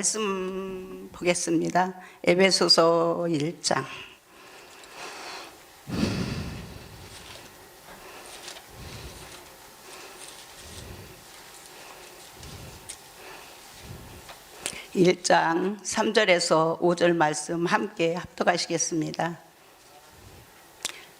말씀 보겠습니다. 에베소서 1장. (1장) 3절에서 5절 말씀 함께 합독하시겠습니다.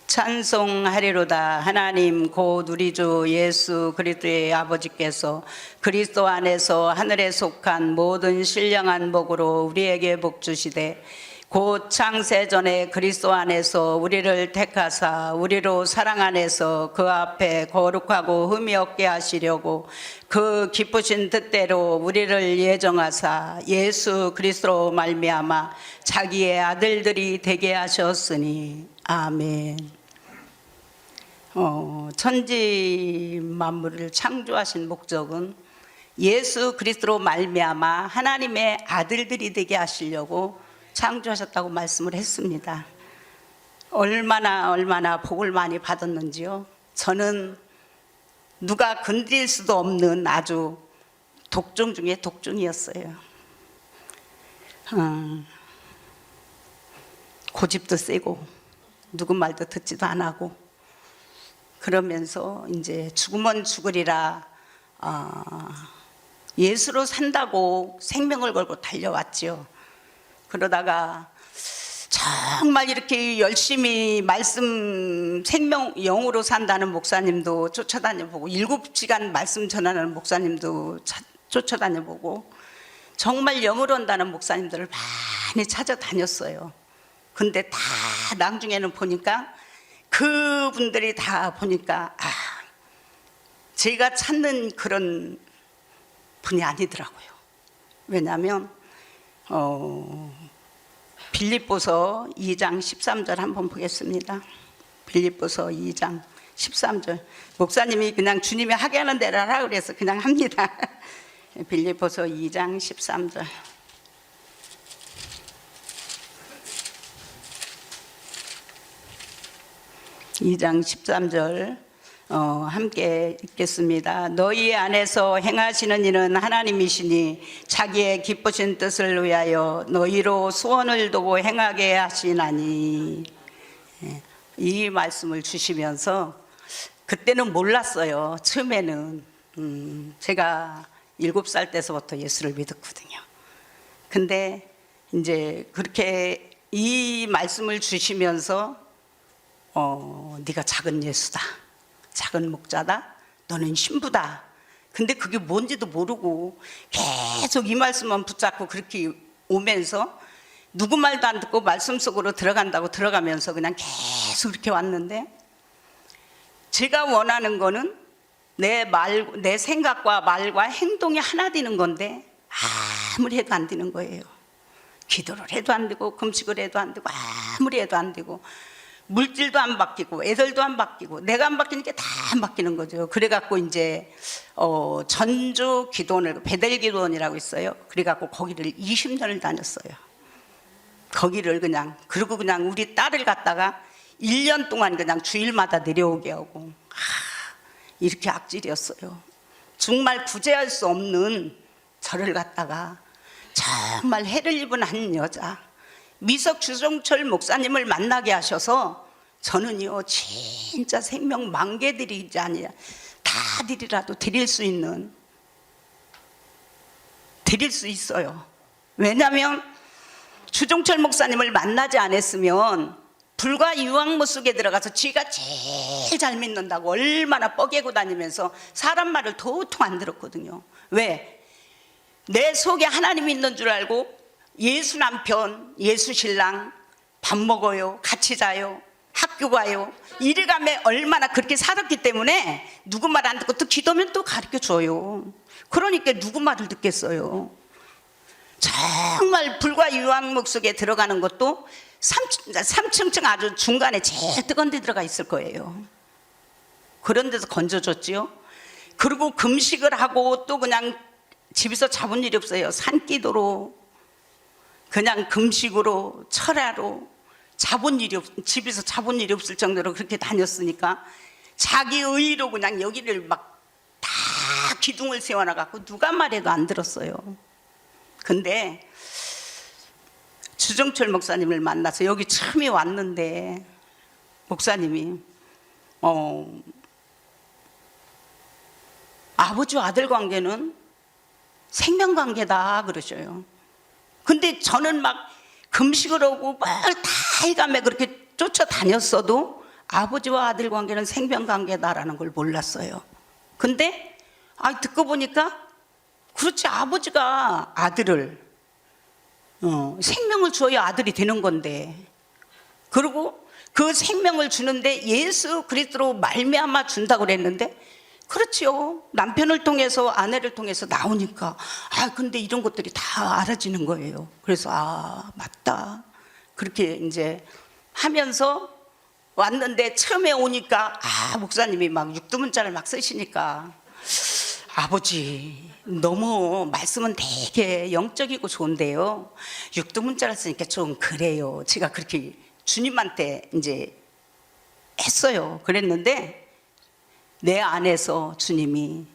찬송하리로다. 하나님 곧 우리 주 예수 그리스도의 아버지께서 그리스도 안에서 하늘에 속한 모든 신령한 복으로 우리에게 복 주시되 곧 창세전에 그리스도 안에서 우리를 택하사 우리로 사랑 안에서 그 앞에 거룩하고 흠이 없게 하시려고 그 기쁘신 뜻대로 우리를 예정하사 예수 그리스도로 말미암아 자기의 아들들이 되게 하셨으니 아멘. 천지 만물을 창조하신 목적은 예수 그리스도로 말미암아 하나님의 아들들이 되게 하시려고 창조하셨다고 말씀을 했습니다. 얼마나 복을 많이 받았는지요. 저는 누가 건드릴 수도 없는 아주 독종 중에 독종이었어요. 고집도 세고 누구 말도 듣지도 안 하고 그러면서 이제 죽으면 죽으리라 예수로 산다고 생명을 걸고 달려왔죠. 그러다가 정말 이렇게 열심히 말씀 생명 영으로 산다는 목사님도 쫓아다녀보고 7시간 말씀 전하는 목사님도 쫓아다녀보고 정말 영으로 한다는 목사님들을 많이 찾아다녔어요. 근데 다 나중에는 보니까 그분들이 다 보니까 제가 찾는 그런 분이 아니더라고요. 왜냐하면 빌립보서 2장 13절 한번 보겠습니다. 빌립보서 2장 13절. 목사님이 그냥 주님이 하게 하는 대로 하라 그래서 그냥 합니다. 빌립보서 2장 13절. (2장 13절) 함께 읽겠습니다. 너희 안에서 행하시는 일은 하나님이시니 자기의 기쁘신 뜻을 위하여 너희로 소원을 두고 행하게 하시나니. 이 말씀을 주시면서 그때는 몰랐어요. 처음에는 제가 7살 때서부터 예수를 믿었거든요. 근데 이제 그렇게 이 말씀을 주시면서 네가 작은 예수다, 작은 목자다, 너는 신부다. 근데 그게 뭔지도 모르고 계속 이 말씀만 붙잡고 그렇게 오면서 누구 말도 안 듣고 말씀 속으로 들어간다고 들어가면서 그냥 계속 그렇게 왔는데, 제가 원하는 거는 내 생각과 말과 행동이 하나 되는 건데 아무리 해도 안 되는 거예요. 기도를 해도 안 되고 금식을 해도 안 되고 아무리 해도 안 되고 물질도 안 바뀌고 애들도 안 바뀌고 내가 안 바뀌니까 다 안 바뀌는 거죠. 그래갖고 이제 전주 기도원을 베델 기도원이라고 있어요. 그래갖고 거기를 20년을 다녔어요. 거기를 그리고 그냥 우리 딸을 갖다가 1년 동안 그냥 주일마다 내려오게 하고 이렇게 악질이었어요. 정말 구제할 수 없는 저를 갖다가 정말 해를 입은 한 여자 미석 주종철 목사님을 만나게 하셔서 저는요 진짜 생명 만개 드리지 아니라 다 드리라도 드릴 수 있어요. 왜냐하면 주종철 목사님을 만나지 않았으면 불과 유황무 속에 들어가서 지가 제일 잘 믿는다고 얼마나 뻐개고 다니면서 사람 말을 도통 안 들었거든요. 왜? 내 속에 하나님이 있는 줄 알고 예수 남편, 예수 신랑 밥 먹어요, 같이 자요, 학교 가요, 이래가며 얼마나 그렇게 살았기 때문에 누구 말 안 듣고 또 기도면 또 가르쳐줘요. 그러니까 누구 말을 듣겠어요. 정말 불과 유황목 속에 들어가는 것도 3층 아주 중간에 제일 뜨거운 데 들어가 있을 거예요. 그런 데서 건져줬지요. 그리고 금식을 하고 또 그냥 집에서 잡은 일이 없어요. 산기도로 그냥 금식으로 철야로 집에서 잡은 일이 없을 정도로 그렇게 다녔으니까 자기 의의로 그냥 여기를 막 다 기둥을 세워놔갖고 누가 말해도 안 들었어요. 근데 주정철 목사님을 만나서 여기 처음에 왔는데 목사님이 아버지와 아들 관계는 생명관계다 그러셔요. 근데 저는 막 금식을 하고 막 다이감에 그렇게 쫓아다녔어도 아버지와 아들 관계는 생명관계다라는 걸 몰랐어요. 근데 듣고 보니까 그렇지, 아버지가 아들을 생명을 주어야 아들이 되는 건데, 그리고 그 생명을 주는데 예수 그리스도로 말미암아 준다고 그랬는데, 그렇지요, 남편을 통해서 아내를 통해서 나오니까 근데 이런 것들이 다 알아지는 거예요. 그래서 맞다, 그렇게 이제 하면서 왔는데, 처음에 오니까 목사님이 막 육두문자를 막 쓰시니까, 아버지 너무 말씀은 되게 영적이고 좋은데요, 육두문자를 쓰니까 좀 그래요. 제가 그렇게 주님한테 이제 했어요. 그랬는데 내 안에서 주님이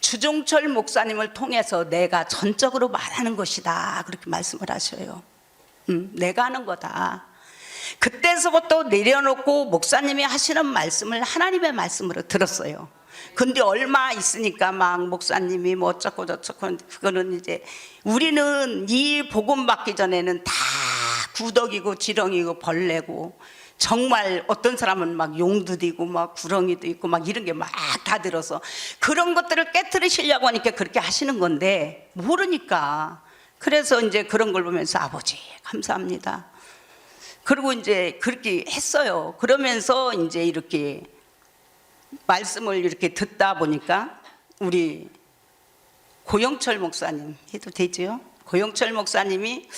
주종철 목사님을 통해서 내가 전적으로 말하는 것이다, 그렇게 말씀을 하셔요. 내가 하는 거다. 그때서부터 내려놓고 목사님이 하시는 말씀을 하나님의 말씀으로 들었어요. 근데 얼마 있으니까 막 목사님이 뭐 어쩌고 저쩌고, 그거는 이제 우리는 이 복음 받기 전에는 다 구덕이고 지렁이고 벌레고, 정말 어떤 사람은 막 용도 되고 막 구렁이도 있고 막 이런 게 막 다 들어서 그런 것들을 깨트리시려고 하니까 그렇게 하시는 건데 모르니까. 그래서 이제 그런 걸 보면서 아버지 감사합니다, 그리고 이제 그렇게 했어요. 그러면서 이제 이렇게 말씀을 이렇게 듣다 보니까 우리 고영철 목사님 해도 되죠? 고영철 목사님이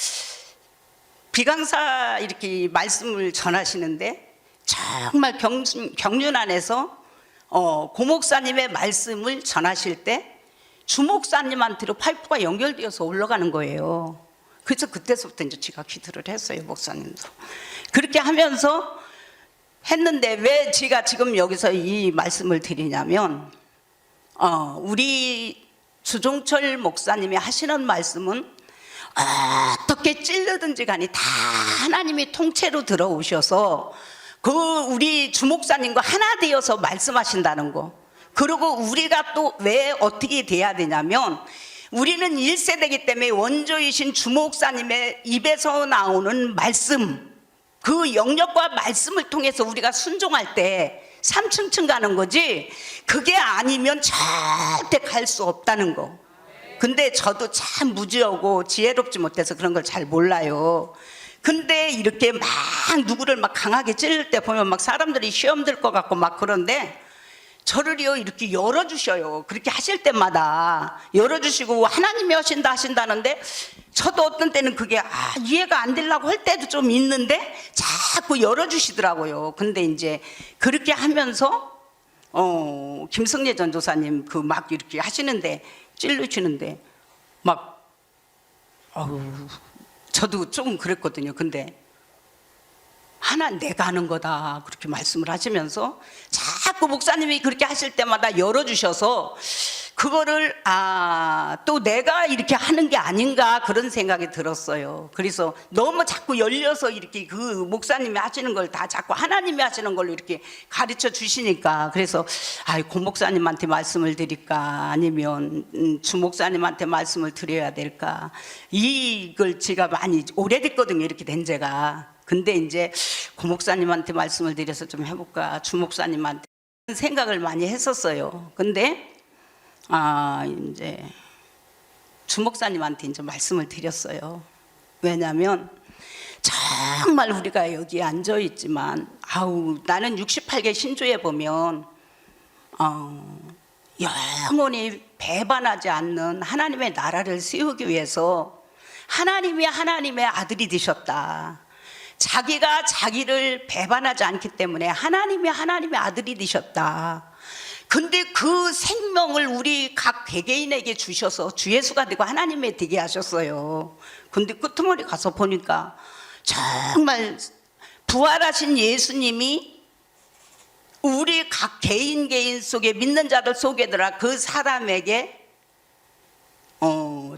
비강사 이렇게 말씀을 전하시는데 정말 경륜 안에서 고 목사님의 말씀을 전하실 때 주 목사님한테로 파이프가 연결되어서 올라가는 거예요. 그래서 그때서부터 이제 제가 기도를 했어요. 목사님도 그렇게 하면서 했는데, 왜 제가 지금 여기서 이 말씀을 드리냐면, 우리 주종철 목사님이 하시는 말씀은 어떻게 찔르든지 간에 다 하나님이 통째로 들어오셔서 그 우리 주목사님과 하나 되어서 말씀하신다는 거. 그리고 우리가 또 왜 어떻게 돼야 되냐면, 우리는 1세대이기 때문에 원조이신 주목사님의 입에서 나오는 말씀, 그 영역과 말씀을 통해서 우리가 순종할 때 3층층 가는 거지, 그게 아니면 절대 갈 수 없다는 거. 근데 저도 참 무지하고 지혜롭지 못해서 그런 걸 잘 몰라요. 근데 이렇게 막 누구를 막 강하게 찌를 때 보면 막 사람들이 시험 들 것 같고 막 그런데, 저를요 이렇게 열어주셔요. 그렇게 하실 때마다 열어주시고 하나님이 하신다는데, 저도 어떤 때는 그게 이해가 안 되려고 할 때도 좀 있는데 자꾸 열어주시더라고요. 근데 이제 그렇게 하면서 김성례 전도사님 그 막 이렇게 하시는데, 찔르시는데 막 저도 조금 그랬거든요. 근데 하나 내가 하는 거다, 그렇게 말씀을 하시면서 자꾸 목사님이 그렇게 하실 때마다 열어주셔서 그거를 또 내가 이렇게 하는 게 아닌가, 그런 생각이 들었어요. 그래서 너무 자꾸 열려서 이렇게 그 목사님이 하시는 걸 다 자꾸 하나님이 하시는 걸로 이렇게 가르쳐 주시니까, 그래서 고 목사님한테 말씀을 드릴까 아니면 주 목사님한테 말씀을 드려야 될까, 이걸 제가 많이 오래됐거든요, 이렇게 된 제가. 근데 이제 고 목사님한테 말씀을 드려서 좀 해볼까, 주 목사님한테 생각을 많이 했었어요. 근데 이제 주 목사님한테 이제 말씀을 드렸어요. 왜냐하면 정말 우리가 여기 앉아 있지만 나는 68개 신조에 보면 영원히 배반하지 않는 하나님의 나라를 세우기 위해서 하나님이 하나님의 아들이 되셨다. 자기가 자기를 배반하지 않기 때문에 하나님이 하나님의 아들이 되셨다. 근데 그 생명을 우리 각 개개인에게 주셔서 주 예수가 되고 하나님의 되게 하셨어요. 근데 끄트머리 가서 보니까 정말 부활하신 예수님이 우리 각 개인 속에, 믿는 자들 속에 들어 그 사람에게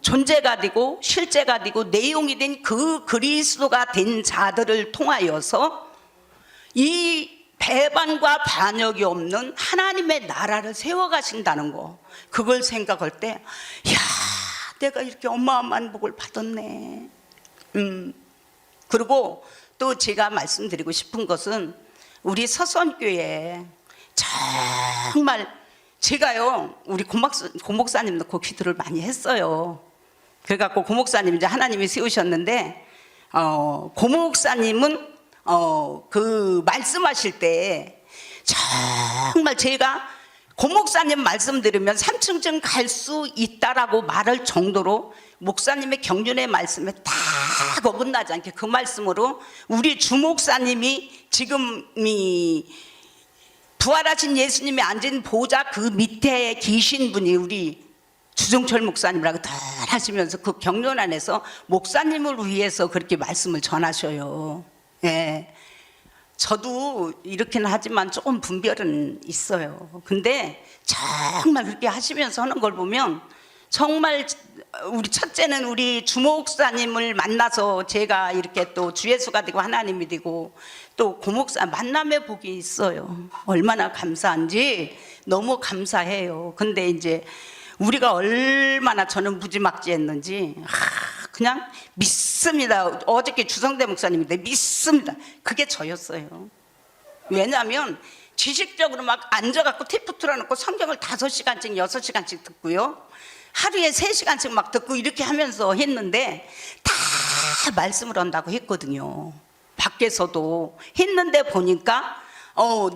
존재가 되고 실제가 되고 내용이 된 그 그리스도가 된 자들을 통하여서 이 배반과 반역이 없는 하나님의 나라를 세워가신다는 거, 그걸 생각할 때 야, 내가 이렇게 어마어마한 복을 받았네. 그리고 또 제가 말씀드리고 싶은 것은 우리 서선교회 정말 제가요, 우리 고목사님도 그 기도를 많이 했어요. 그래갖고 고목사님 이제 하나님이 세우셨는데, 고목사님은 그 말씀하실 때 정말 제가 고목사님 말씀 들으면 3층쯤 갈 수 있다라고 말할 정도로 목사님의 경륜의 말씀에 딱 어긋나지 않게 그 말씀으로 우리 주목사님이 지금 부활하신 예수님이 앉은 보좌 그 밑에 계신 분이 우리 주정철 목사님이라고 다 하시면서 그 경륜 안에서 목사님을 위해서 그렇게 말씀을 전하셔요. 예. 저도 이렇게는 하지만 조금 분별은 있어요. 근데 정말 그렇게 하시면서 하는 걸 보면 정말 우리 첫째는 우리 주목사님을 만나서 제가 이렇게 또 주 예수가 되고 하나님이 되고 또 고목사 만남의 복이 있어요. 얼마나 감사한지 너무 감사해요. 근데 이제 우리가 얼마나 저는 무지막지했는지 그냥 믿습니다. 어저께 주성대 목사님인데 믿습니다. 그게 저였어요. 왜냐하면 지식적으로 막 앉아갖고 테이프 틀어놓고 성경을 5시간씩 6시간씩 듣고요, 하루에 3시간씩 막 듣고 이렇게 하면서 했는데 다 말씀을 한다고 했거든요. 밖에서도 했는데 보니까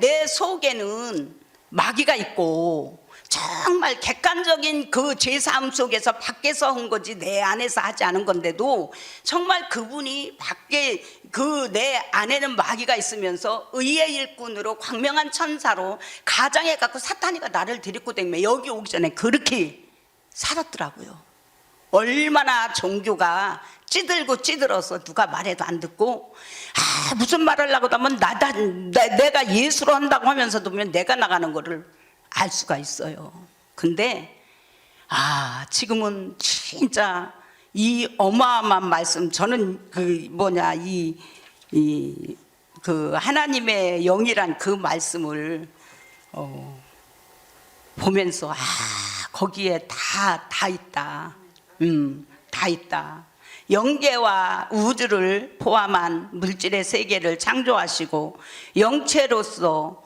내 속에는 마귀가 있고 정말 객관적인 그 제 삶 속에서 밖에서 한 거지 내 안에서 하지 않은 건데도 정말 그분이 밖에 그 내 안에는 마귀가 있으면서 의의 일꾼으로 광명한 천사로 가장해 갖고 사탄이가 나를 데리고 다니며 여기 오기 전에 그렇게 살았더라고요. 얼마나 종교가 찌들고 찌들어서 누가 말해도 안 듣고 무슨 말 하려고 하면 내가 예수로 한다고 하면서도 보면 내가 나가는 거를 알 수가 있어요. 근데 지금은 진짜 이 어마어마한 말씀, 저는 그 하나님의 영이란 그 말씀을 보면서 거기에 다 있다. 다 있다. 영계와 우주를 포함한 물질의 세계를 창조하시고 영체로서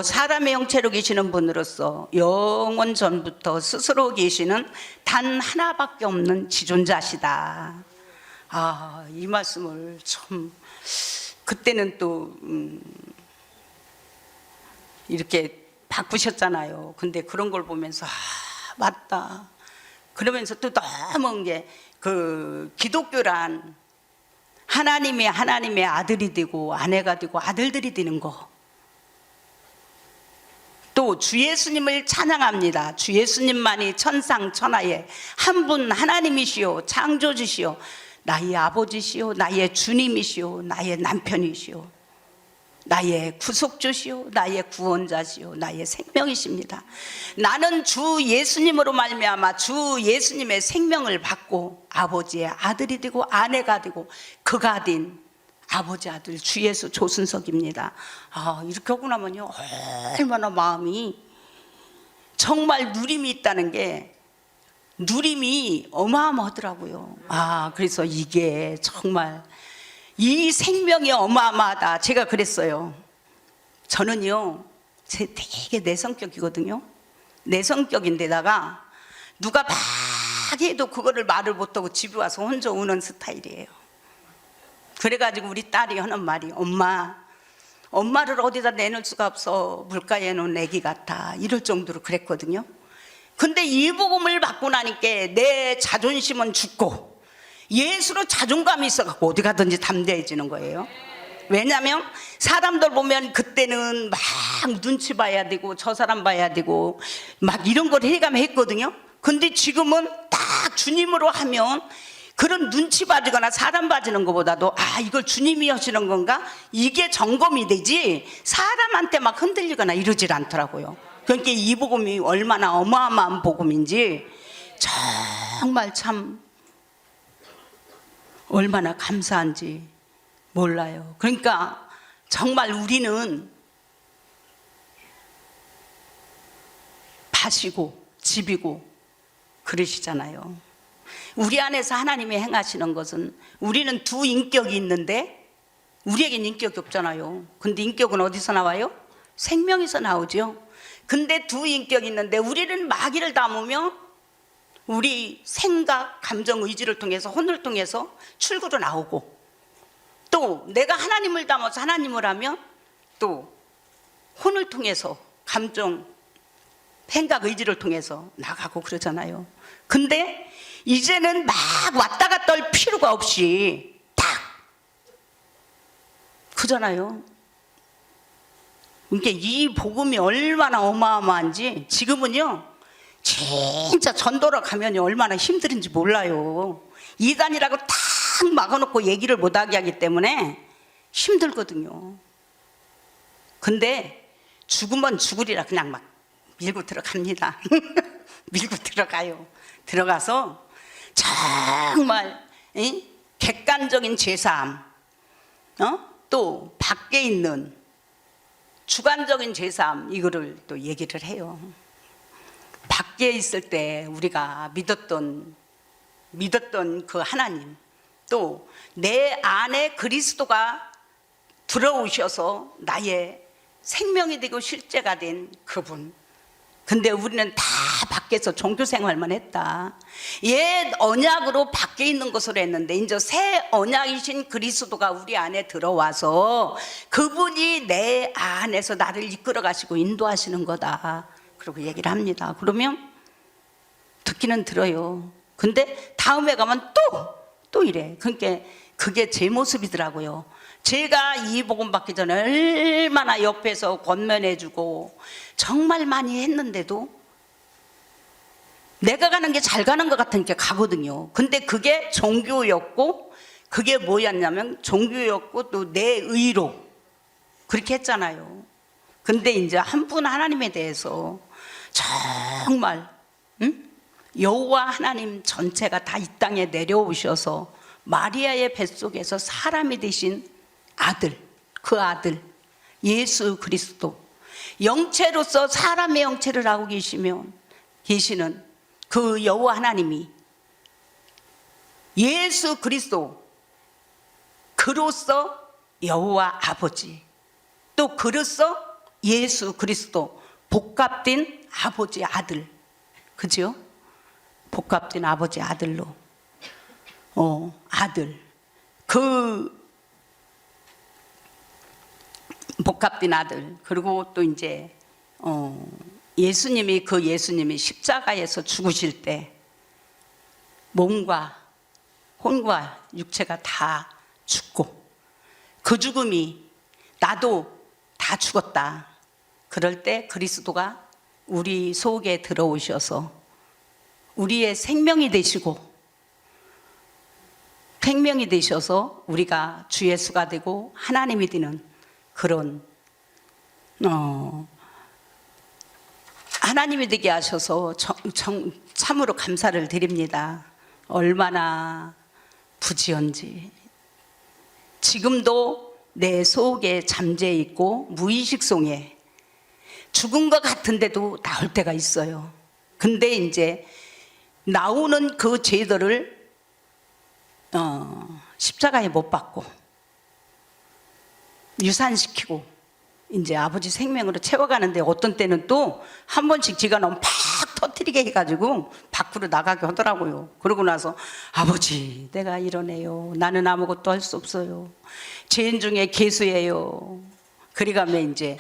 사람의 형체로 계시는 분으로서 영원 전부터 스스로 계시는 단 하나밖에 없는 지존자시다. 이 말씀을 참 그때는 또 이렇게 바꾸셨잖아요. 근데 그런 걸 보면서 맞다. 그러면서 또 너무 게 그 기독교란 하나님의 아들이 되고 아내가 되고 아들들이 되는 거. 또 주 예수님을 찬양합니다. 주 예수님만이 천상천하의 한 분 하나님이시오, 창조주시오, 나의 아버지시오, 나의 주님이시오, 나의 남편이시오, 나의 구속주시오, 나의 구원자시오, 나의 생명이십니다. 나는 주 예수님으로 말미암아 주 예수님의 생명을 받고 아버지의 아들이 되고 아내가 되고 그가 된 아버지 아들 주 예수 조순석입니다. 이렇게 하고 나면요 얼마나 마음이 정말 누림이 있다는 게 누림이 어마어마하더라고요. 그래서 이게 정말 이 생명이 어마어마하다. 제가 그랬어요. 저는요 되게 내성격이거든요. 내성격인데다가 누가 막 해도 그거를 말을 못하고 집에 와서 혼자 우는 스타일이에요. 그래가지고 우리 딸이 하는 말이 엄마를 어디다 내놓을 수가 없어, 물가에 놓은 애기 같아, 이럴 정도로 그랬거든요. 근데 이 복음을 받고 나니까 내 자존심은 죽고 예수로 자존감이 있어갖고 어디 가든지 담대해지는 거예요. 왜냐하면 사람들 보면 그때는 막 눈치 봐야 되고 저 사람 봐야 되고 막 이런 걸 해가며 했거든요. 근데 지금은 딱 주님으로 하면 그런 눈치 봐주거나 사람 봐주는 것보다도 이걸 주님이 하시는 건가? 이게 점검이 되지 사람한테 막 흔들리거나 이러질 않더라고요. 그러니까 이 복음이 얼마나 어마어마한 복음인지 정말 참 얼마나 감사한지 몰라요. 그러니까 정말 우리는 밭이고 집이고 그러시잖아요. 우리 안에서 하나님이 행하시는 것은, 우리는 두 인격이 있는데 우리에겐 인격이 없잖아요. 근데 인격은 어디서 나와요? 생명에서 나오죠. 근데 두 인격이 있는데 우리는 마귀를 담으며 우리 생각, 감정, 의지를 통해서, 혼을 통해서 출구로 나오고, 또 내가 하나님을 담아서 하나님을 하면 또 혼을 통해서, 감정, 생각, 의지를 통해서 나가고 그러잖아요. 근데 이제는 막 왔다 갔다 할 필요가 없이 딱 그잖아요. 그러니까 이 복음이 얼마나 어마어마한지, 지금은요 진짜 전도로 가면 얼마나 힘든지 몰라요. 이단이라고 탁 막아놓고 얘기를 못하게 하기 때문에 힘들거든요. 근데 죽으면 죽으리라 그냥 막 밀고 들어갑니다. 밀고 들어가요. 들어가서 정말 객관적인 제사함, 또 밖에 있는 주관적인 제사함, 이거를 또 얘기를 해요. 밖에 있을 때 우리가 믿었던 그 하나님, 또 내 안에 그리스도가 들어오셔서 나의 생명이 되고 실제가 된 그분. 근데 우리는 다 밖에서 종교 생활만 했다. 옛 언약으로 밖에 있는 것으로 했는데 이제 새 언약이신 그리스도가 우리 안에 들어와서 그분이 내 안에서 나를 이끌어 가시고 인도하시는 거다. 그리고 얘기를 합니다. 그러면 듣기는 들어요. 근데 다음에 가면 또 이래. 그러니까 그게 제 모습이더라고요. 제가 이 복음 받기 전에 얼마나 옆에서 권면해주고 정말 많이 했는데도 내가 가는 게 잘 가는 것 같으니까 가거든요. 근데 그게 종교였고, 그게 뭐였냐면 종교였고 또 내 의로 그렇게 했잖아요. 근데 이제 한 분 하나님에 대해서 정말 여호와 하나님 전체가 다 이 땅에 내려오셔서 마리아의 뱃속에서 사람이 되신 아들, 그 아들 예수 그리스도, 영체로서 사람의 영체를 하고 계시는 그 여호와 하나님이 예수 그리스도, 그로서 여호와 아버지, 또 그로서 예수 그리스도, 복합된 아버지 아들, 그죠? 복합된 아버지 아들로, 아들, 그 복합된 아들. 그리고 또 이제 예수님이 십자가에서 죽으실 때 몸과 혼과 육체가 다 죽고, 그 죽음이 나도 다 죽었다. 그럴 때 그리스도가 우리 속에 들어오셔서 우리의 생명이 되셔서 우리가 주 예수가 되고 하나님이 되는 그런 하나님이 되게 하셔서 참으로 감사를 드립니다. 얼마나 부지런지. 지금도 내 속에 잠재 있고 무의식 속에 죽은 것 같은데도 나올 때가 있어요. 근데 이제 나오는 그 죄들을 십자가에 못 박고 유산시키고 이제 아버지 생명으로 채워가는데, 어떤 때는 또 한 번씩 지가 너무 팍 터뜨리게 해가지고 밖으로 나가게 하더라고요. 그러고 나서 아버지 내가 이러네요. 나는 아무것도 할 수 없어요. 죄인 중에 괴수예요. 그리가면 이제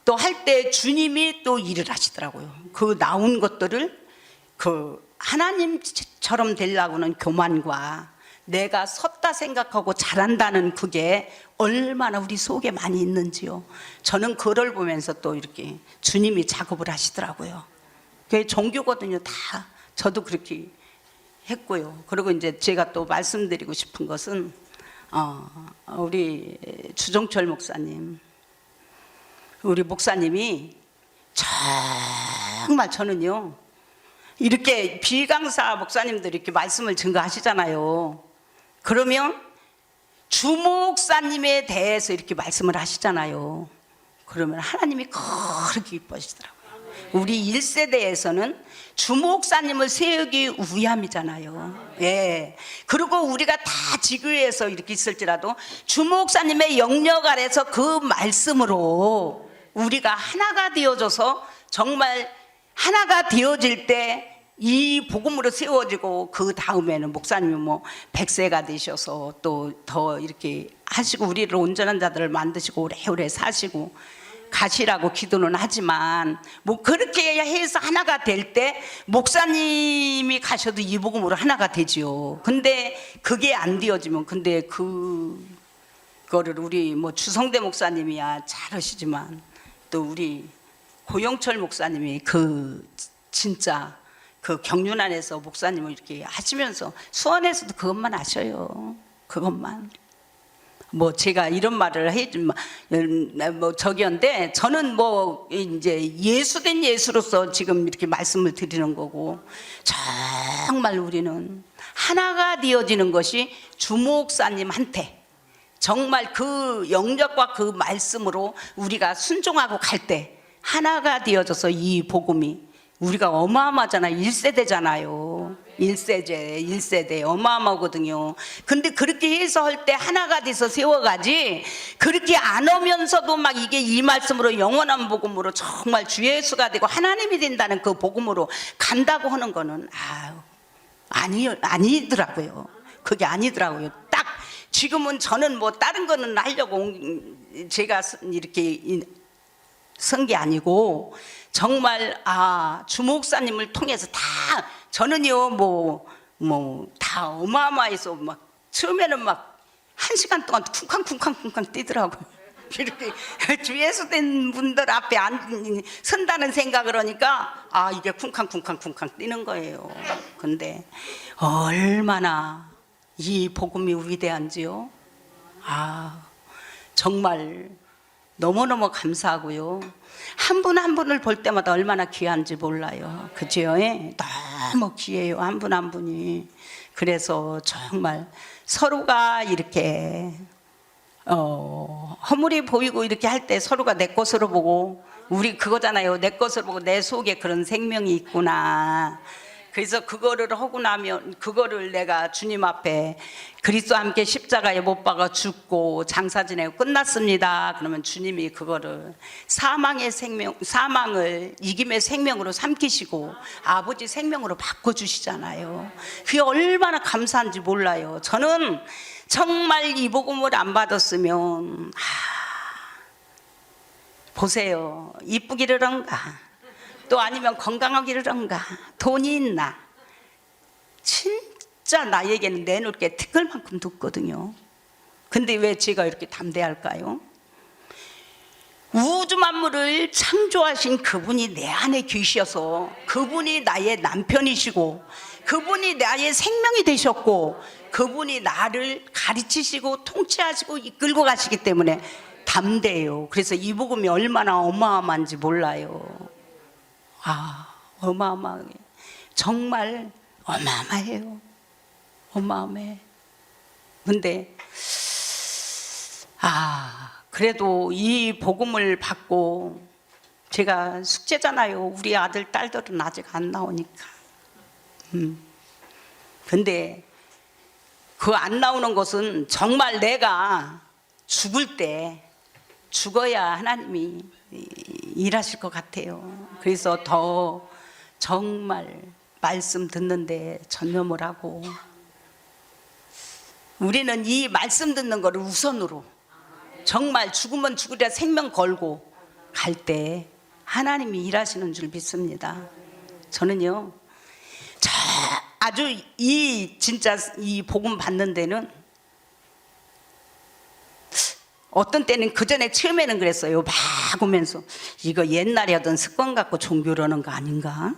또 할 때 주님이 또 일을 하시더라고요. 그 나온 것들을 그 하나님처럼 되려고는 교만과 내가 섰다 생각하고 잘한다는 그게 얼마나 우리 속에 많이 있는지요. 저는 그걸 보면서 또 이렇게 주님이 작업을 하시더라고요. 그게 종교거든요. 다 저도 그렇게 했고요. 그리고 이제 제가 또 말씀드리고 싶은 것은 우리 주종철 목사님, 우리 목사님이 정말, 저는요 이렇게 비강사 목사님들이 이렇게 말씀을 증거하시잖아요. 그러면 주목사님에 대해서 이렇게 말씀을 하시잖아요. 그러면 하나님이 그렇게 기뻐하시더라고요. 우리 1세대에서는 주목사님을 세우기 위함이잖아요. 예. 그리고 우리가 다 지교회에서 이렇게 있을지라도 주목사님의 영역 아래서 그 말씀으로 우리가 하나가 되어져서 정말 하나가 되어질 때 이 복음으로 세워지고, 그 다음에는 목사님이 뭐 100세가 되셔서 또 더 이렇게 하시고 우리를 온전한 자들을 만드시고 오래오래 사시고 가시라고 기도는 하지만, 뭐 그렇게 해서 하나가 될 때 목사님이 가셔도 이 복음으로 하나가 되지요. 근데 그게 안 되어지면, 근데 그거를 우리 뭐 주성대 목사님이야 잘하시지만, 또 우리 고영철 목사님이 그 진짜 그 경륜안에서 목사님을 이렇게 하시면서 수원에서도 그것만 아셔요. 그것만. 뭐 제가 이런 말을 해주면 뭐 저기인데, 저는 뭐 이제 예수된 예수로서 지금 이렇게 말씀을 드리는 거고, 정말 우리는 하나가 되어지는 것이 주목사님한테 정말 그 영역과 그 말씀으로 우리가 순종하고 갈 때 하나가 되어져서 이 복음이 우리가 어마어마하잖아요. 1세대잖아요. 1세대 어마어마하거든요. 근데 그렇게 해서 할 때 하나가 돼서 세워가지, 그렇게 안 오면서도 막 이게 이 말씀으로 영원한 복음으로 정말 주 예수가 되고 하나님이 된다는 그 복음으로 간다고 하는 거는 아니더라고요. 그게 아니더라고요. 딱 지금은 저는 뭐 다른 거는 하려고 제가 이렇게 선 게 아니고, 정말 주목사님을 통해서 다, 저는요 뭐 다 어마어마해서 막 처음에는 막 1시간 동안 쿵쾅쿵쾅쿵쾅 뛰더라고요. 이렇게 주 예수 된 분들 앞에 선다는 생각을 하니까 이게 쿵쾅쿵쾅쿵쾅 뛰는 거예요. 근데 얼마나 이 복음이 위대한지요. 정말 너무너무 감사하고요. 한 분 한 분을 볼 때마다 얼마나 귀한지 몰라요. 그죠? 너무 귀해요. 한 분 한 분이. 그래서 정말 서로가 이렇게 허물이 보이고 이렇게 할 때 서로가 내 것으로 보고, 우리 그거잖아요. 내 것으로 보고 내 속에 그런 생명이 있구나. 그래서 그거를 하고 나면, 그거를 내가 주님 앞에 그리스도와 함께 십자가에 못 박아 죽고 장사 지내고 끝났습니다. 그러면 주님이 그거를 사망을 이김의 생명으로 삼키시고 아버지 생명으로 바꿔주시잖아요. 그게 얼마나 감사한지 몰라요. 저는 정말 이 복음을 안 받았으면, 보세요. 이쁘기를런가, 또 아니면 건강하기를런가, 돈이 있나, 진짜 나에게는 내놓을 게 티끌 만큼 높거든요. 근데 왜 제가 이렇게 담대할까요? 우주 만물을 창조하신 그분이 내 안에 계셔서, 그분이 나의 남편이시고, 그분이 나의 생명이 되셨고, 그분이 나를 가르치시고 통치하시고 이끌고 가시기 때문에 담대해요. 그래서 이 복음이 얼마나 어마어마한지 몰라요. 어마어마하게, 정말 어마어마해요. 어마어마해. 근데 그래도 이 복음을 받고, 제가 숙제잖아요. 우리 아들 딸들은 아직 안 나오니까. 근데 그 안 나오는 것은 정말 내가 죽을 때 죽어야 하나님이 일하실 것 같아요. 그래서 더 정말 말씀 듣는데 전념을 하고, 우리는 이 말씀 듣는 거를 우선으로, 정말 죽으면 죽으랴 생명 걸고 갈 때 하나님이 일하시는 줄 믿습니다. 저는요, 아주 진짜 이 복음 받는 데는, 어떤 때는 그 전에 처음에는 그랬어요. 막 오면서 이거 옛날에 하던 습관 갖고 종교를 하는 거 아닌가,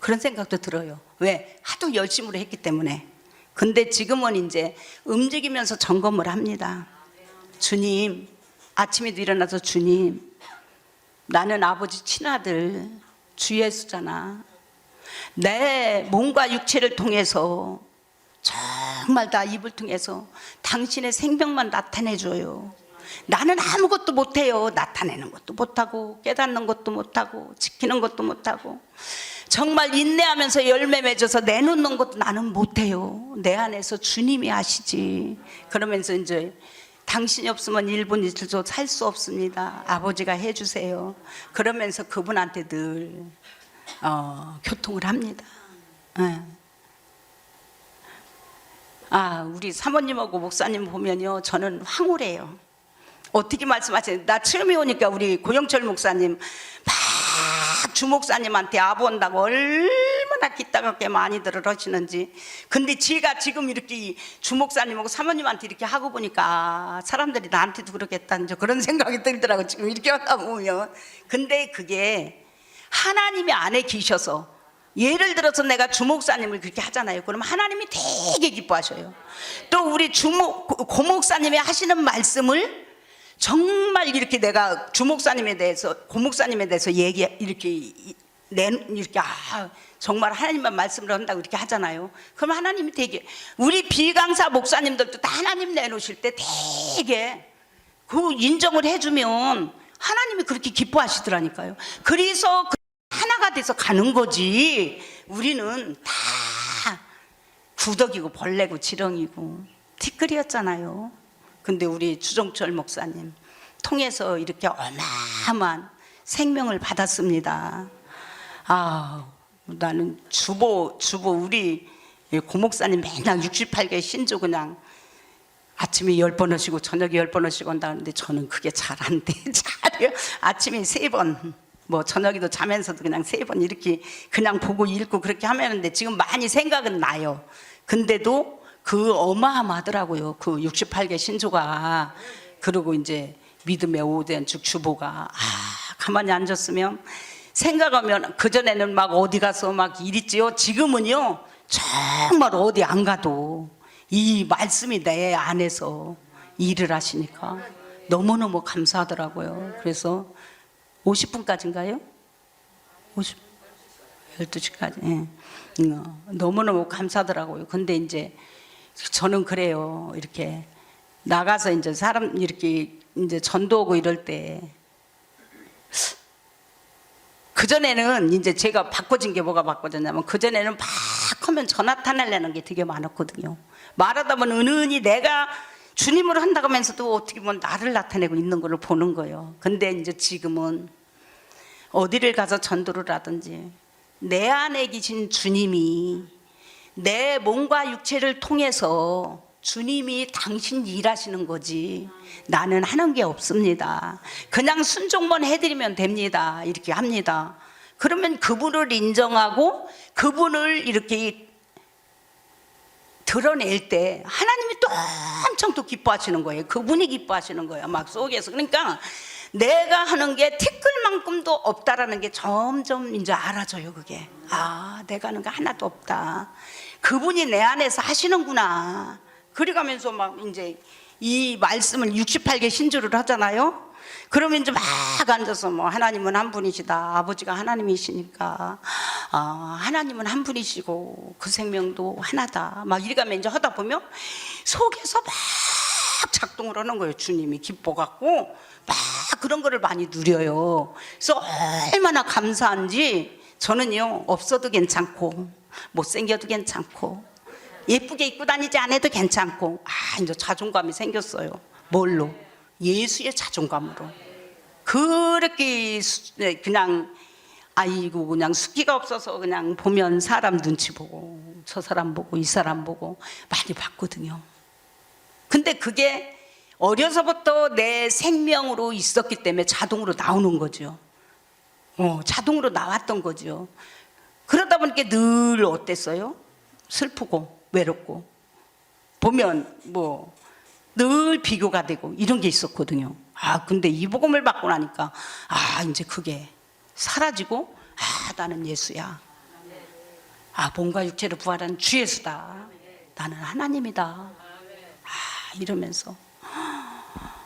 그런 생각도 들어요. 왜? 하도 열심으로 했기 때문에. 근데 지금은 이제 움직이면서 점검을 합니다. 주님, 아침에도 일어나서 주님, 나는 아버지 친아들 주 예수잖아. 내 몸과 육체를 통해서 정말 다 입을 통해서 당신의 생명만 나타내줘요. 나는 아무것도 못해요. 나타내는 것도 못하고 깨닫는 것도 못하고 지키는 것도 못하고 정말 인내하면서 열매 맺어서 내놓는 것도 나는 못해요. 내 안에서 주님이 하시지. 그러면서 이제 당신이 없으면 1분 1초도 살 수 없습니다. 아버지가 해주세요. 그러면서 그분한테 늘 교통을 합니다. 우리 사모님하고 목사님 보면요, 저는 황홀해요. 어떻게 말씀하세요? 나 처음에 오니까 우리 고영철 목사님 막 주목사님한테 아본다고 얼마나 기따갑게 많이들 하시는지. 근데 제가 지금 이렇게 주목사님하고 사모님한테 이렇게 하고 보니까 사람들이 나한테도 그러겠다는 그런 생각이 들더라고, 지금 이렇게 하다 보면. 근데 그게 하나님이 안에 계셔서, 예를 들어서 내가 주목사님을 그렇게 하잖아요. 그럼 하나님이 되게 기뻐하셔요. 또 우리 고목사님이 하시는 말씀을 정말 이렇게 내가 주목사님에 대해서, 고목사님에 대해서 이렇게 정말 하나님만 말씀을 한다고 이렇게 하잖아요. 그럼 하나님이 되게, 우리 비강사 목사님들도 다 하나님 내놓으실 때 되게 그 인정을 해주면 하나님이 그렇게 기뻐하시더라니까요. 그래서 하나가 돼서 가는 거지. 우리는 다 구덕이고 벌레고 지렁이고 티끌이었잖아요. 근데 우리 주종철 목사님 통해서 이렇게 어마어마한 생명을 받았습니다. 나는 주보 우리 고목사님 맨날 68개 신조 그냥 아침에 10번 하시고 저녁에 10번 하시고 한다는데 저는 그게 잘 안 돼. 잘해요. 아침에 3번, 뭐 저녁에도 자면서도 그냥 3번 이렇게 그냥 보고 읽고 그렇게 하면데 지금 많이 생각은 나요. 근데도 그 어마어마하더라고요. 그 68개 신조가. 그리고 이제 믿음의 오대한 주보가 가만히 앉았으면 생각하면, 그전에는 막 어디 가서 막 일했지요. 지금은요 정말 어디 안 가도 이 말씀이 내 안에서 일을 하시니까 너무너무 감사하더라고요. 그래서 50분까지인가요? 12시까지. 너무너무 감사하더라고요. 근데 이제 저는 그래요. 이렇게 나가서 이제 사람 이렇게 이제 전도하고 이럴 때, 그전에는 이제 제가 바꿔진 게 뭐가 바꿔졌냐면, 그전에는 막 하면 저 나타내려는 게 되게 많았거든요. 말하다 보면 은은히 내가 주님으로 한다고 하면서도 어떻게 보면 나를 나타내고 있는 걸 보는 거예요. 근데 이제 지금은 어디를 가서 전도를 하든지 내 안에 계신 주님이 내 몸과 육체를 통해서 주님이 당신 일하시는 거지 나는 하는 게 없습니다. 그냥 순종만 해드리면 됩니다. 이렇게 합니다. 그러면 그분을 인정하고 그분을 이렇게 드러낼 때 하나님이 또 엄청 또 기뻐하시는 거예요. 그분이 기뻐하시는 거예요. 막 속에서. 그러니까 내가 하는 게 티끌만큼도 없다라는 게 점점 이제 알아져요. 그게 내가 하는 게 하나도 없다. 그분이 내 안에서 하시는구나. 그래가면서 막 이제 이 말씀을 68개 신조를 하잖아요. 그러면 이제 막 앉아서 뭐 하나님은 한 분이시다. 아버지가 하나님이시니까 하나님은 한 분이시고 그 생명도 하나다. 막 이래가면 이제 하다 보면 속에서 막 작동을 하는 거예요. 주님이 기뻐갖고 막 그런 거를 많이 누려요. 그래서 얼마나 감사한지 저는요, 없어도 괜찮고 못생겨도 괜찮고 예쁘게 입고 다니지 않아도 괜찮고 이제 자존감이 생겼어요. 뭘로? 예수의 자존감으로. 그렇게 그냥 그냥 숫기가 없어서 그냥 보면 사람 눈치 보고 저 사람 보고 이 사람 보고 많이 봤거든요. 근데 그게 어려서부터 내 생명으로 있었기 때문에 자동으로 나오는 거죠. 자동으로 나왔던 거죠. 그러다 보니까 늘 어땠어요? 슬프고 외롭고 보면 뭐 늘 비교가 되고 이런 게 있었거든요. 근데 이 복음을 받고 나니까 이제 그게 사라지고 나는 예수야. 몸과 육체를 부활한 주 예수다. 나는 하나님이다. 이러면서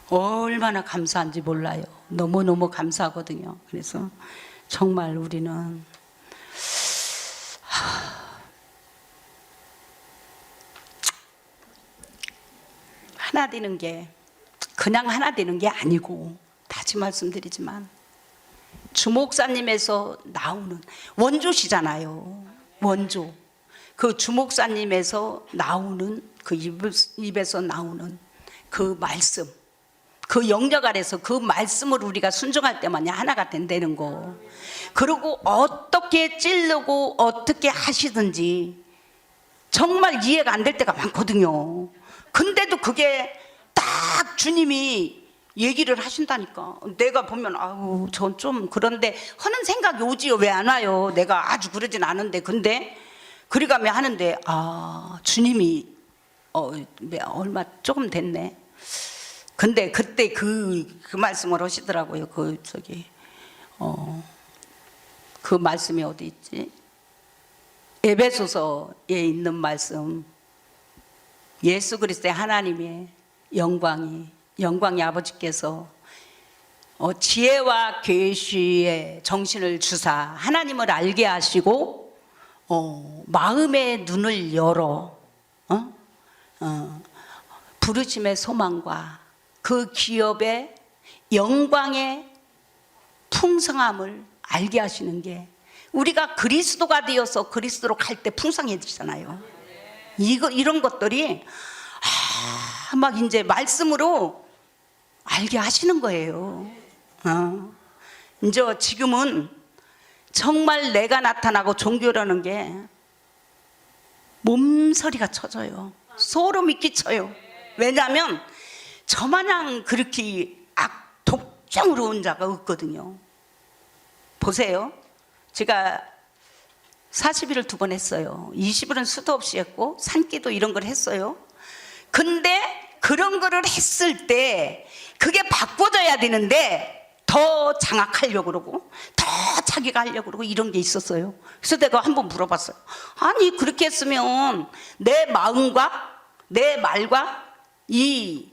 얼마나 감사한지 몰라요. 너무너무 감사하거든요. 그래서 정말 우리는 하나 되는 게 그냥 하나 되는 게 아니고, 다시 말씀드리지만 주목사님에서 나오는 원조시잖아요. 원조. 그 주목사님에서 나오는 그 입에서 나오는 그 말씀, 그 영역 아래서 그 말씀을 우리가 순종할 때만이 하나가 된다는 거. 그리고 어떻게 찌르고 어떻게 하시든지 정말 이해가 안 될 때가 많거든요. 근데도 그게 딱 주님이 얘기를 하신다니까. 내가 보면 아우 전 좀 그런데 하는 생각이 오지요. 왜 안 와요? 내가 아주 그러진 않은데. 근데 그리가며 하는데 주님이 얼마 조금 됐네. 근데 그때 그 말씀을 하시더라고요. 그 말씀이 어디 있지? 에베소서에 있는 말씀. 예수 그리스도의 하나님의 영광이 아버지께서 지혜와 계시의 정신을 주사 하나님을 알게 하시고 마음의 눈을 열어 부르심의 소망과 그 기업의 영광의 풍성함을 알게 하시는 게, 우리가 그리스도가 되어서 그리스도로 갈 때 풍성해지잖아요. 이런 것들이 막 이제 말씀으로 알게 하시는 거예요. 이제 지금은 정말 내가 나타나고 종교라는 게 몸서리가 쳐져요. 소름이 끼쳐요. 왜냐하면 저마냥 그렇게 독점으로 온 자가 없거든요. 보세요. 제가 40일을 2번 했어요. 20일은 수도 없이 했고 산기도 이런 걸 했어요. 근데 그런 거를 했을 때 그게 바꿔져야 되는데 더 장악하려고 그러고 더 자기가 하려고 그러고 이런 게 있었어요. 그래서 내가 한번 물어봤어요. 아니 그렇게 했으면 내 마음과 내 말과 이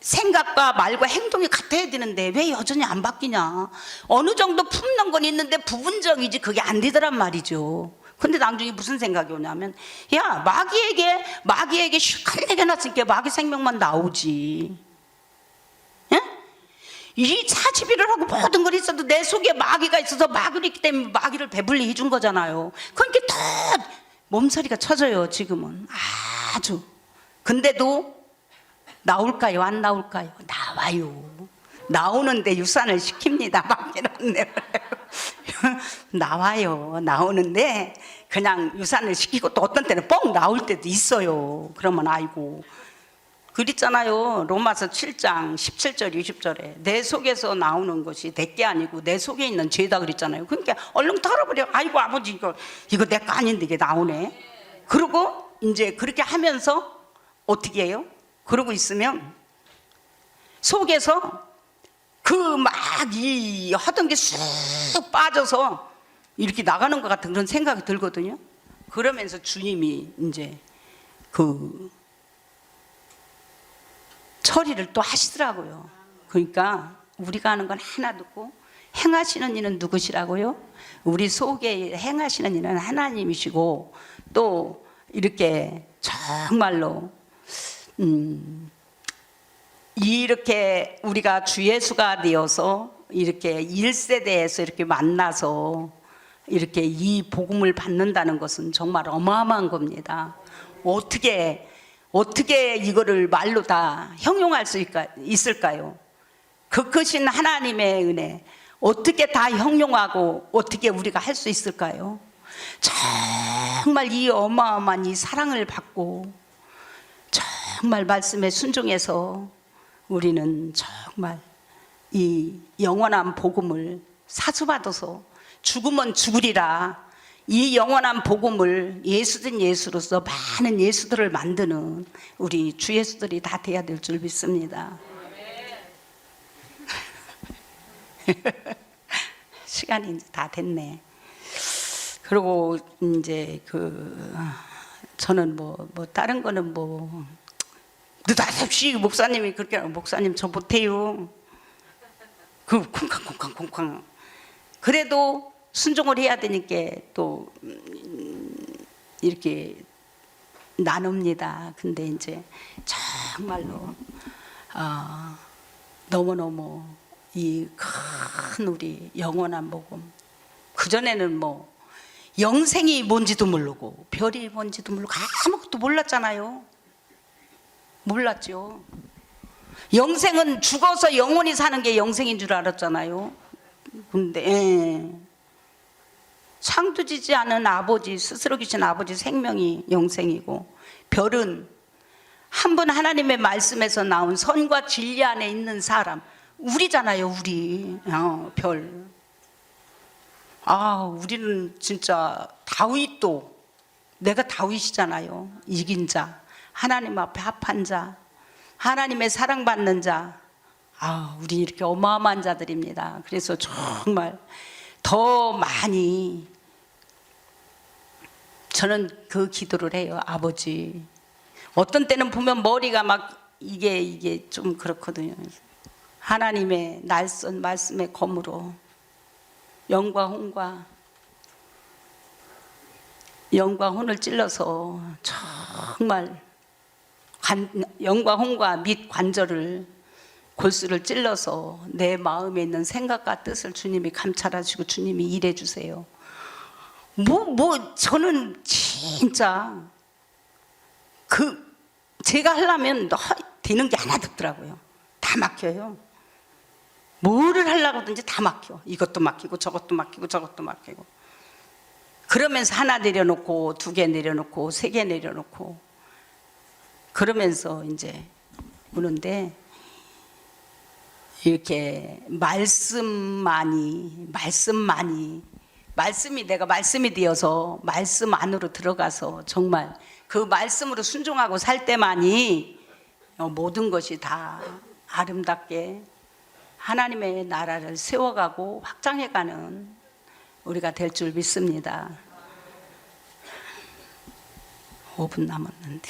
생각과 말과 행동이 같아야 되는데 왜 여전히 안 바뀌냐. 어느 정도 품는 건 있는데 부분적이지 그게 안 되더란 말이죠. 근데 나중에 무슨 생각이 오냐면, 야 마귀에게 시큰하게 놨으니까 마귀 생명만 나오지. 예? 이 40일을 하고 모든 걸 있어도 내 속에 마귀가 있어서 마귀를 있기 때문에 마귀를 배불리 해준 거잖아요. 그러니까 더 몸서리가 쳐져요 지금은 아주. 근데도 나올까요? 안 나올까요? 나와요. 나오는데 유산을 시킵니다. 밖에는 안 내버려요. 나와요. 나오는데 그냥 유산을 시키고 또 어떤 때는 뻥 나올 때도 있어요. 그러면 아이고. 그랬잖아요. 로마서 7장 17절 20절에 내 속에서 나오는 것이 내게 아니고 내 속에 있는 죄다 그랬잖아요. 그러니까 얼른 털어버려. 아이고 아버지 이거 내 거 아닌데 이게 나오네. 그리고 이제 그렇게 하면서 어떻게 해요? 그러고 있으면 속에서 그 막 이 하던 게 쑥 빠져서 이렇게 나가는 것 같은 그런 생각이 들거든요. 그러면서 주님이 이제 그 처리를 또 하시더라고요. 그러니까 우리가 하는 건 하나 듣고 행하시는 이는 누구시라고요? 우리 속에 행하시는 이는 하나님이시고, 또 이렇게 정말로 이렇게 우리가 주 예수가 되어서 이렇게 1세대에서 이렇게 만나서 이렇게 이 복음을 받는다는 것은 정말 어마어마한 겁니다. 어떻게 이거를 말로 다 형용할 수 있을까요? 그 크신 하나님의 은혜 어떻게 다 형용하고 어떻게 우리가 할 수 있을까요? 정말 이 어마어마한 이 사랑을 받고 정말 말씀에 순종해서 우리는 정말 이 영원한 복음을 사수받아서 죽으면 죽으리라, 이 영원한 복음을 예수된 예수로서 많은 예수들을 만드는 우리 주 예수들이 다 돼야 될 줄 믿습니다. 시간이 이제 다 됐네. 그리고 이제 저는 뭐 다른 거는 느닷없이 목사님이 그렇게, 목사님 저 못해요. 쿵쾅 그래도 순종을 해야 되니까 또 이렇게 나눕니다. 근데 이제 정말로 너무너무 이 큰 우리 영원한 복음, 그전에는 뭐 영생이 뭔지도 모르고 별이 뭔지도 모르고 아무것도 몰랐잖아요. 몰랐죠. 영생은 죽어서 영원히 사는 게 영생인 줄 알았잖아요. 근데 상두지지 않은 아버지, 스스로 계신 아버지 생명이 영생이고, 별은 한 분 하나님의 말씀에서 나온 선과 진리 안에 있는 사람, 우리잖아요. 우리 별. 우리는 진짜 다윗도, 내가 다윗이잖아요. 이긴 자, 하나님 앞에 합한 자, 하나님의 사랑받는 자. 우리 이렇게 어마어마한 자들입니다. 그래서 정말 더 많이 저는 그 기도를 해요. 아버지, 어떤 때는 보면 머리가 막 이게 좀 그렇거든요. 하나님의 날선 말씀의 검으로 영과 혼을 찔러서 정말 영과 혼과 및 관절을, 골수를 찔러서 내 마음에 있는 생각과 뜻을 주님이 감찰하시고 주님이 일해 주세요. 저는 진짜 제가 하려면 되는 게 하나도 없더라고요. 다 막혀요. 뭐를 하려고 하든지 다 막혀. 이것도 막히고 저것도 막히고 저것도 막히고. 그러면서 하나 내려놓고 두 개 내려놓고 세 개 내려놓고 그러면서 이제 오는데, 이렇게 말씀이 내가 말씀이 되어서 말씀 안으로 들어가서 정말 그 말씀으로 순종하고 살 때만이 모든 것이 다 아름답게 하나님의 나라를 세워가고 확장해가는 우리가 될 줄 믿습니다. 5분 남았는데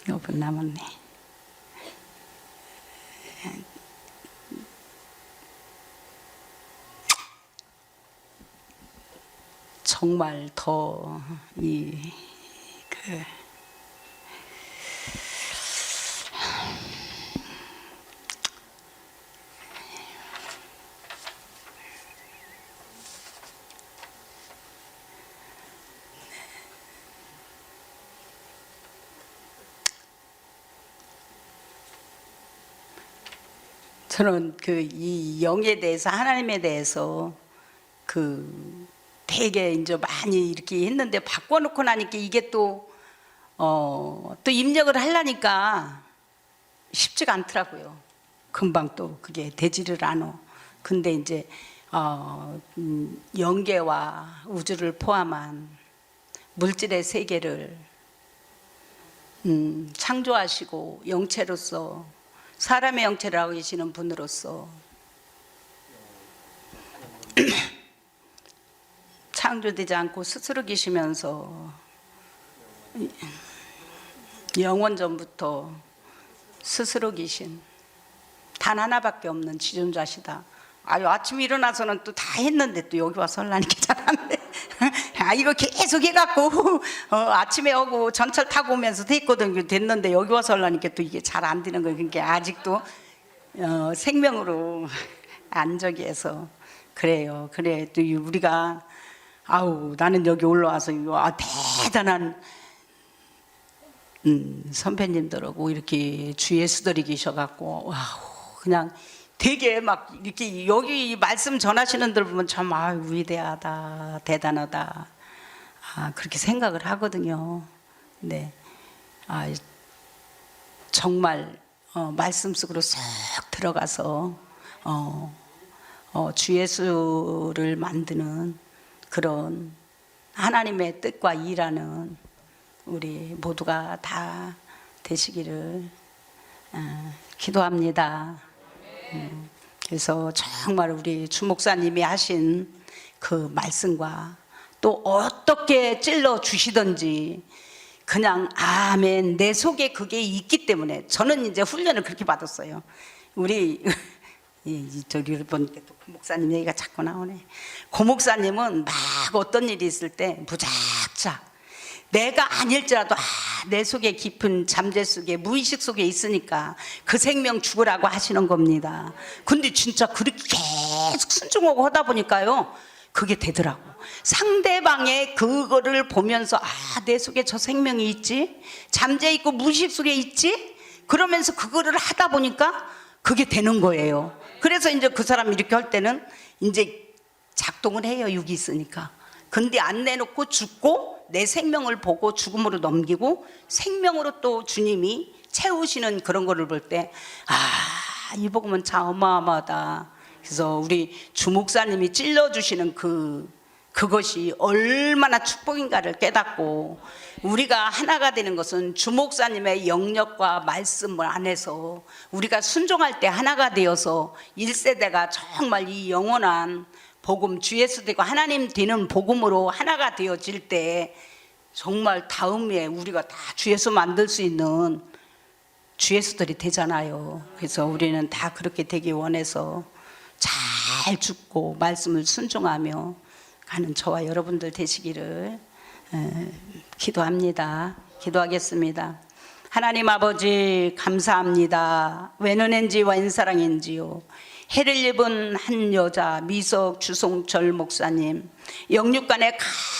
5분 남았네. 정말 더 저는 이 영에 대해서, 하나님에 대해서 되게 이제 많이 이렇게 했는데, 바꿔놓고 나니까 이게 또 입력을 하려니까 쉽지가 않더라고요. 금방 또 그게 되지를 않아. 근데 이제 영계와 우주를 포함한 물질의 세계를 창조하시고 영체로서, 사람의 영체를 하고 계시는 분으로서 창조되지 않고 스스로 계시면서 영원전부터 스스로 계신 단 하나밖에 없는 지존자시다. 아침에 일어나서는 또 다 했는데 또 여기 와서 하려니까 잘 안 돼. 이거 계속 해갖고 아침에 오고 전철 타고 오면서 됐는데 여기 와서 하려니까 또 이게 잘 안 되는 거예요. 그러니까 아직도 생명으로 안 저기 해서 그래요. 그래 또 우리가 나는 여기 올라와서 대단한 선배님들하고 이렇게 주 예수들이 계셔갖고 그냥 되게 막 이렇게 여기 말씀 전하시는 들 보면 참 위대하다, 대단하다, 그렇게 생각을 하거든요. 네, 정말 말씀 속으로 쏙 들어가서 주 예수를 만드는 그런 하나님의 뜻과 일하는 우리 모두가 다 되시기를 기도합니다. 그래서 정말 우리 주 목사님이 하신 그 말씀과 또 어떻게 찔러 주시던지 그냥 아멘, 내 속에 그게 있기 때문에 저는 이제 훈련을 그렇게 받았어요. 우리 저기를 보니까 또 고 목사님 얘기가 자꾸 나오네. 고 목사님은 막 어떤 일이 있을 때 무작정 바짝 내가 아닐지라도 내 속에 깊은 잠재 속에 무의식 속에 있으니까 그 생명 죽으라고 하시는 겁니다. 근데 진짜 그렇게 계속 순종하고 하다 보니까요 그게 되더라고. 상대방의 그거를 보면서 내 속에 저 생명이 있지, 잠재 있고 무의식 속에 있지, 그러면서 그거를 하다 보니까 그게 되는 거예요. 그래서 이제 그 사람이 이렇게 할 때는 이제 작동을 해요. 육이 있으니까. 근데 안 내놓고 죽고 내 생명을 보고 죽음으로 넘기고 생명으로 또 주님이 채우시는 그런 거를 볼 때 이 복음은 참 어마어마하다. 그래서 우리 주목사님이 찔러주시는 그것이 얼마나 축복인가를 깨닫고, 우리가 하나가 되는 것은 주목사님의 영역과 말씀을 안에서 우리가 순종할 때 하나가 되어서 1세대가 정말 이 영원한 복음, 주 예수 되고 하나님 되는 복음으로 하나가 되어질 때 정말 다음에 우리가 다 주 예수 만들 수 있는 주 예수들이 되잖아요. 그래서 우리는 다 그렇게 되기 원해서 잘 죽고 말씀을 순종하며 가는 저와 여러분들 되시기를 기도합니다. 기도하겠습니다. 하나님 아버지 감사합니다. 웬 은혜인지 웬 사랑인지요. 해를 입은 한 여자 미석 주송철 목사님, 영육간에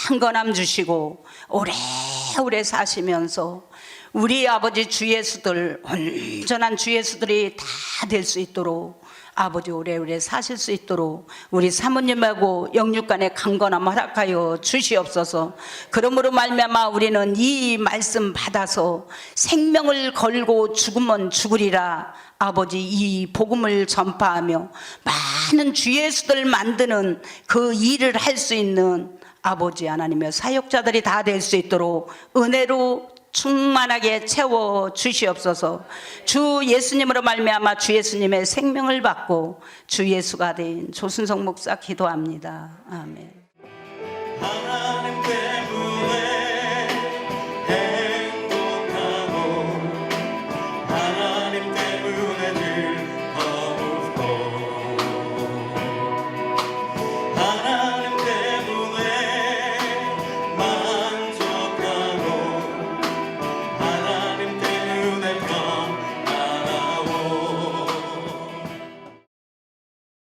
강건함 주시고 오래오래 사시면서 우리 아버지 주 예수들, 온전한 주 예수들이 다 될 수 있도록 아버지 오래오래 사실 수 있도록 우리 사모님하고 영육간에 강건함 허락하여 주시옵소서. 그러므로 말미암아 우리는 이 말씀 받아서 생명을 걸고 죽으면 죽으리라 아버지 이 복음을 전파하며 많은 주 예수들 만드는 그 일을 할 수 있는 아버지 하나님의 사역자들이 다 될 수 있도록 은혜로 충만하게 채워 주시옵소서. 주 예수님으로 말미암아 주 예수님의 생명을 받고 주 예수가 된 조순성 목사 기도합니다. 아멘.